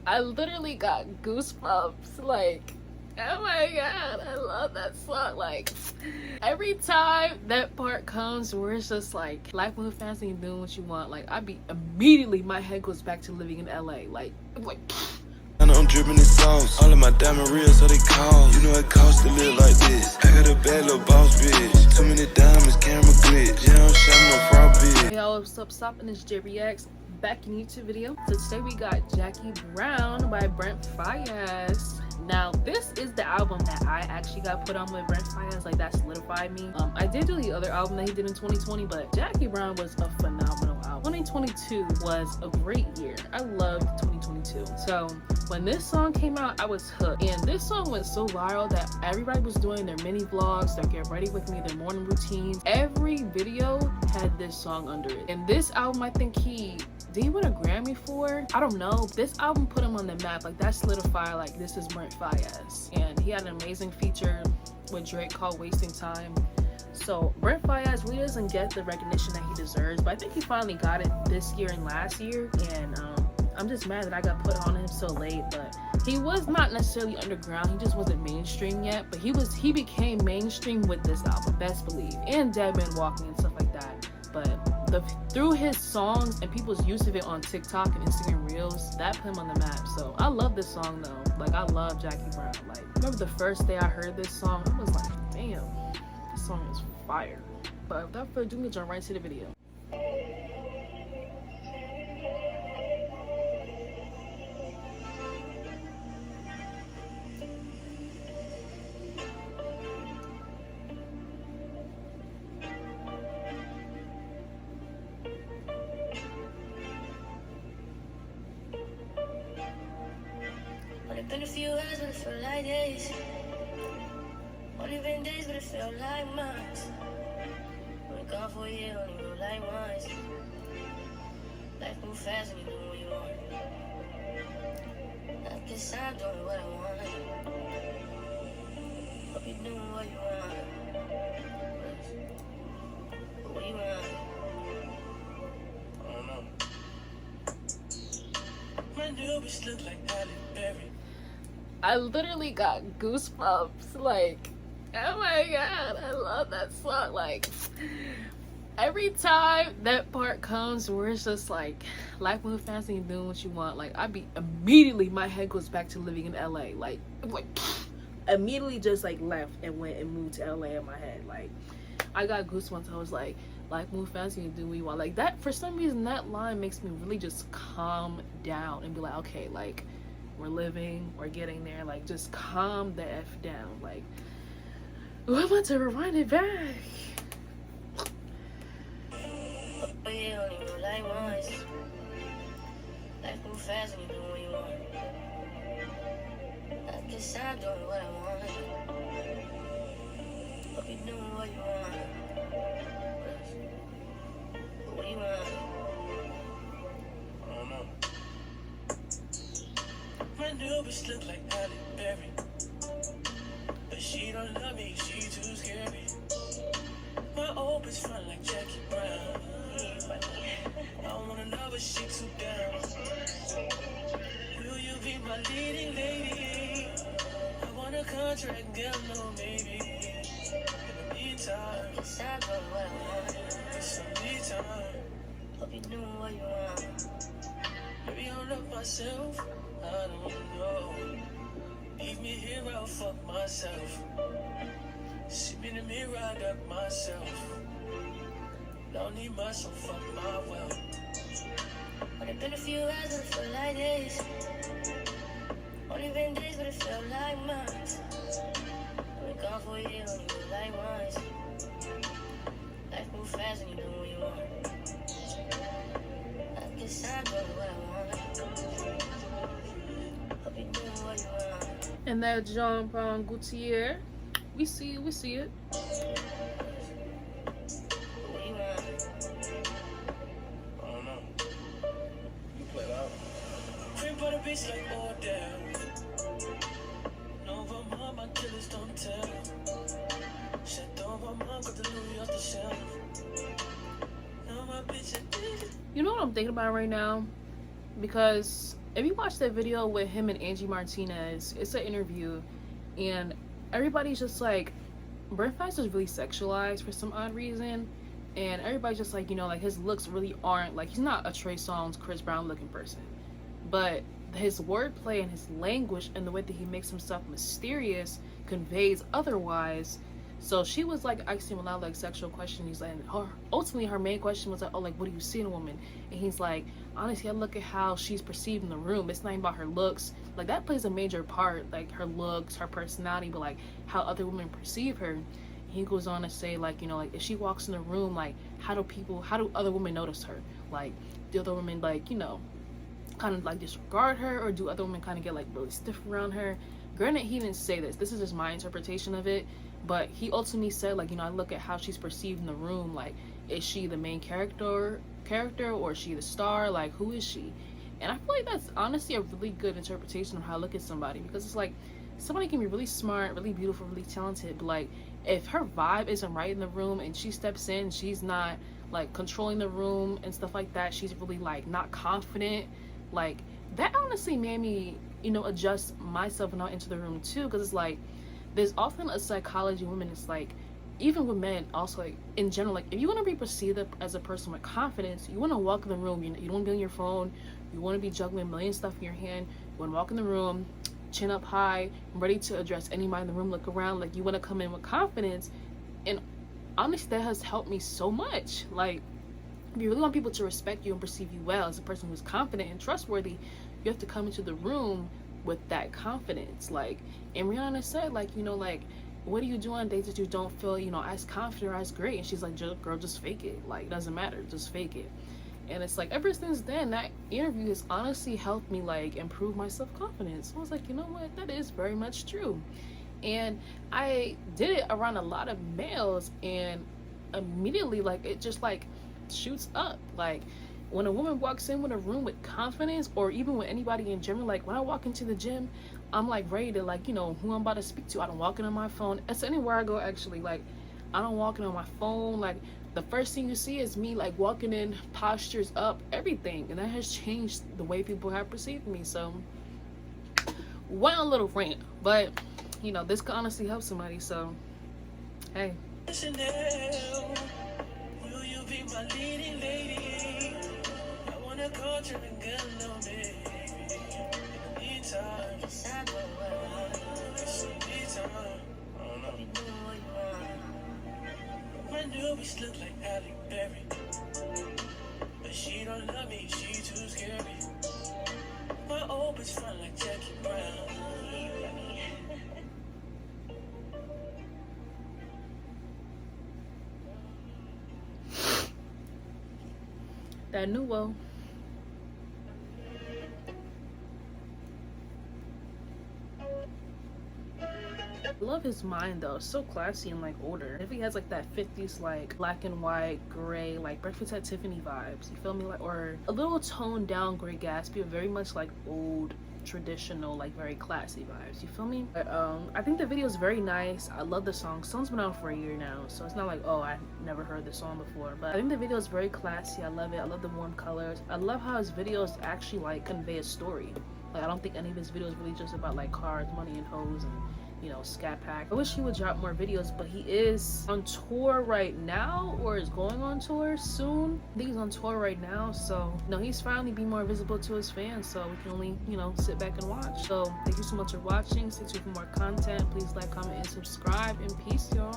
I literally got goosebumps. Like, oh my god, I love that song. Like, every time that part comes where it's just like, life move fast and you're doing what you want, like, I be immediately, my head goes back to living in LA. Like, I'm dripping in sauce. All of my diamond real, so they call. You know it costs to live like this. I got a bad little boss bitch. Too many diamonds, camera glitch. Yeah, I'm shot no fraud bitch. Hey y'all, what's up? Stop in this JReacts. Back in YouTube video. So today we got Jackie Brown by Brent Faiyaz. Now this is the album that I actually got put on with Brent Faiyaz. Like, that solidified me. I did do the other album that he did in 2020, but Jackie Brown was a phenomenal album. 2022 was a great year. I loved 2022. So when this song came out, I was hooked. And this song went so viral that everybody was doing their mini vlogs, their get ready with me, their morning routines. Every video had this song under it. And this album, I think did he win a Grammy for? I don't know. This album put him on the map. Like, that solidified, like, this is Brent Faiyaz. And he had an amazing feature with Drake called Wasting Time. So Brent Faiyaz really doesn't get the recognition that he deserves, but I think he finally got it this year and last year. And I'm just mad that I got put on him so late. But he was not necessarily underground. He just wasn't mainstream yet. But he became mainstream with this album, best believe, and Dead Man Walking and stuff like that. But through his songs and people's use of it on TikTok and Instagram Reels, that put him on the map. So I love this song though. Like, I love Jackie Brown. Like, remember the first day I heard this song, I was like, damn, this song is fire. But without further ado, we'll jump right to the video. Only been a few hours, but it felt like days. Only been days, but it felt like months. Only gone for a year, only go like once. Life move fast and you do what you want. I guess I'm doing what I want. Hope you're doing what you want. But what do you want? I don't know. My new bitch look like Halle Berry. I literally got goosebumps. Like, oh my god, I love that song. Like, every time that part comes where it's just like, life move fast and you're doing what you want, like, I be immediately, my head goes back to living in LA. Like immediately just like left and went and moved to LA in my head. Like, I got goosebumps. I was like, life move fast and you do what you want. Like, that, for some reason, that line makes me really just calm down and be like, okay, like, we're living, we're getting there. Like, just calm the F down. Like, ooh, I'm about to rewind it back. Oh yeah, only go like once. Life move fast and you do what you want. I guess I'm doing what I want. Hope you're doing what you want. But what do you want? I don't know. My new bitch look like Halle Berry. But she don't love me, she too scary. My old bitch front like Jackie Brown. I want another shit too down. Will you be my leading lady? I want a contract, girl, no maybe. In the meantime, Guess I'm doing what I want. just some me time. Hope you're doing what you want. Maybe I'll love myself, I don't know. Leave me here, I'll fuck myself. See me in the mirror, I got myself. Don't need much, so fuck my wealth. Only been a few hours, but it felt like days. Only been days, but it felt like months. Only gone for a year, only go like once. Life move fast and you do what you want. I guess I'm doing what I want. Hope you're doing what you want. And that Jean Paul Gaultier, we see it, we see it. What do you want? I don't know. You play it out. Creep on the beach like all down. No, but mom, my killers don't tell. Shut up, my mom got the Louis off the shelf. No, my bitch, I did it. You know what I'm thinking about right now? Because if you watch that video with him and Angie Martinez, it's an interview, and everybody's just like, Brent Faiyaz is really sexualized for some odd reason, and everybody's just like, you know, like his looks really aren't like, he's not a Trey Songz, Chris Brown looking person, but his wordplay and his language and the way that he makes himself mysterious conveys otherwise. So she was like asking him a lot of like sexual questions, and ultimately her main question was like, oh, like, what do you see in a woman? And he's like, honestly, I look at how she's perceived in the room. It's not even about her looks. Like, that plays a major part, like her looks, her personality, but like how other women perceive her. And he goes on to say, like, you know, like if she walks in the room, like how do other women notice her? Like, do other women, like, you know, kind of like disregard her, or do other women kind of get like really stiff around her? Granted, he didn't say this is just my interpretation of it, but he ultimately said, like, you know, I look at how she's perceived in the room. Like, is she the main character, or is she the star? Like, who is she? And I feel like that's honestly a really good interpretation of how I look at somebody, because it's like, somebody can be really smart, really beautiful, really talented, but like if her vibe isn't right in the room and she steps in, she's not like controlling the room and stuff like that, she's really like not confident, like that honestly made me, you know, adjust myself and not into the room too, because it's like there's often a psychology of women, it's like even with men also, like in general, like if you want to be perceived as a person with confidence, you want to walk in the room, you don't want to be on your phone, you want to be juggling a million stuff in your hand, you want to walk in the room chin up high, ready to address anybody in the room, look around, like you want to come in with confidence. And honestly, that has helped me so much. Like, if you really want people to respect you and perceive you well as a person who's confident and trustworthy, you have to come into the room with that confidence. Like, and Rihanna said, like, you know, like, what do you do on days that you don't feel, you know, as confident or as great? And she's like, girl, just fake it. Like, it doesn't matter, just fake it. And it's like, ever since then, that interview has honestly helped me like improve my self-confidence. I was like, you know what, that is very much true. And I did it around a lot of males, and immediately, like, it just like shoots up. Like, when a woman walks in with a room with confidence, or even with anybody in general, like when I walk into the gym, I'm like ready to, like, you know, who I'm about to speak to. I don't walk in on my phone. It's anywhere I go, actually. Like, I don't walk in on my phone. Like, the first thing you see is me like walking in, postures up, everything, and that has changed the way people have perceived me. So went on a little rant, but you know, this could honestly help somebody, so hey. Chanel, will you be my leading lady? I wanna go trip and get alone, baby. In the meantime, my newbies look like Halle Berry, but she don't love me, she too scary. My old bitch front like Jackie Brown. That Nuo. I love his mind though, it's so classy and like older. If he has like that 50s like black and white gray, like Breakfast at Tiffany vibes, you feel me? Like, or a little toned down Gray Gatsby, but very much like old traditional, like very classy vibes, you feel me? But I think the video is very nice. I love the song. Song's been out for a year now, so it's not like, oh, I never heard this song before, but I think the video is very classy. I love it. I love the warm colors. I love how his videos actually like convey a story. Like, I don't think any of his videos really just about like cars, money, and hoes, and, you know, scat pack. I wish he would drop more videos, but he is on tour right now, or is going on tour soon. I think he's on tour right now, so you know, he's finally being more visible to his fans, so we can only, you know, sit back and watch. So thank you so much for watching. Stay tuned for more content. Please like, comment, and subscribe, and peace, y'all.